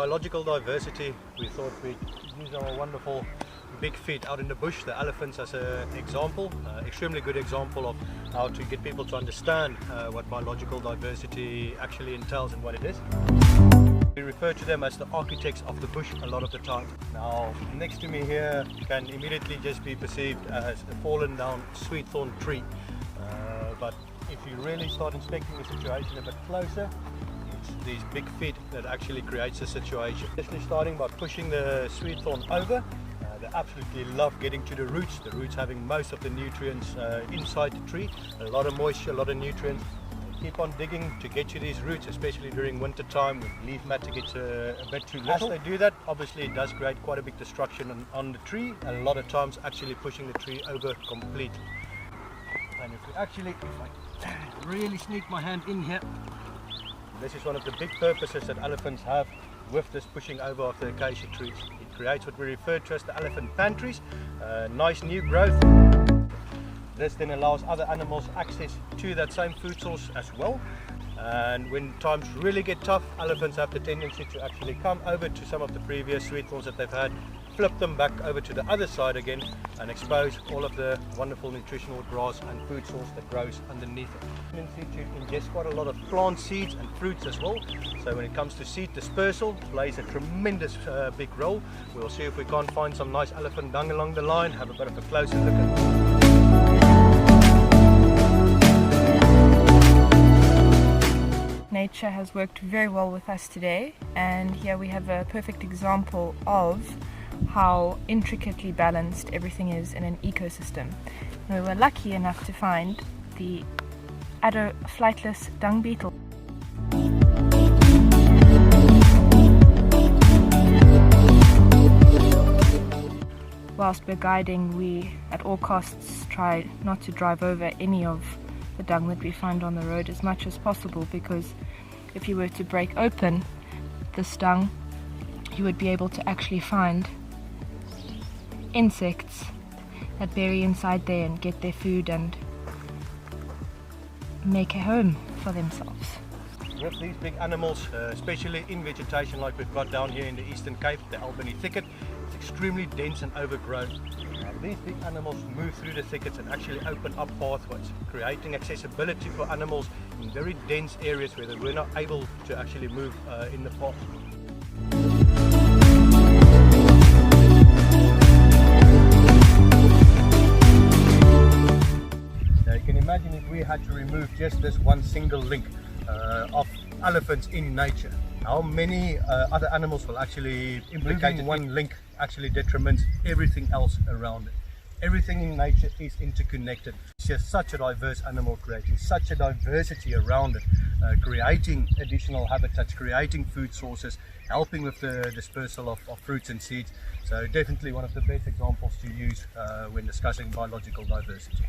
biological diversity, we thought we'd use our wonderful big feet out in the bush, the elephants, as an example, extremely good example of how to get people to understand what biological diversity actually entails and what it is. We refer to them as the architects of the bush a lot of the time. Now, next to me here can immediately just be perceived as a fallen down sweet thorn tree, but if you really start inspecting the situation a bit closer, it's these big feet that actually creates the situation. Especially starting by pushing the sweet thorn over. They absolutely love getting to the roots having most of the nutrients inside the tree, a lot of moisture, a lot of nutrients. They keep on digging to get to these roots, especially during winter time when leaf matter gets a bit too little. As they do that, obviously it does create quite a big destruction on the tree, and a lot of times actually pushing the tree over completely. And if I really sneak my hand in here, this is one of the big purposes that elephants have with this pushing over of the acacia trees. It creates what we refer to as the elephant pantries, nice new growth. This then allows other animals access to that same food source as well. And when times really get tough, elephants have the tendency to actually come over to some of the previous sweet thorns that they've had, flip them back over to the other side again, and expose all of the wonderful nutritional grass and food source that grows underneath it. Tendency to ingest quite a lot of plant seeds and fruits as well. So when it comes to seed dispersal, it plays a tremendous big role. We'll see if we can't find some nice elephant dung along the line, have a bit of a closer look at it. Nature has worked very well with us today, and here we have a perfect example of how intricately balanced everything is in an ecosystem. And we were lucky enough to find the adder flightless dung beetle. Whilst we're guiding, we at all costs try not to drive over any of the dung that we find on the road as much as possible, because if you were to break open this dung, you would be able to actually find insects that bury inside there and get their food and make a home for themselves. With these big animals, especially in vegetation like we've got down here in the Eastern Cape, the Albany thicket, it's extremely dense and overgrown. These big animals move through the thickets and actually open up pathways, creating accessibility for animals in very dense areas where they were not able to actually move in the path. Now you can imagine if we had to remove just this one single link of elephants in nature, how many other animals will actually implicate one link actually detriments everything else around it. Everything in nature is interconnected. It's just such a diverse animal, creating such a diversity around it, creating additional habitats, creating food sources, helping with the dispersal of fruits and seeds. So definitely one of the best examples to use when discussing biological diversity.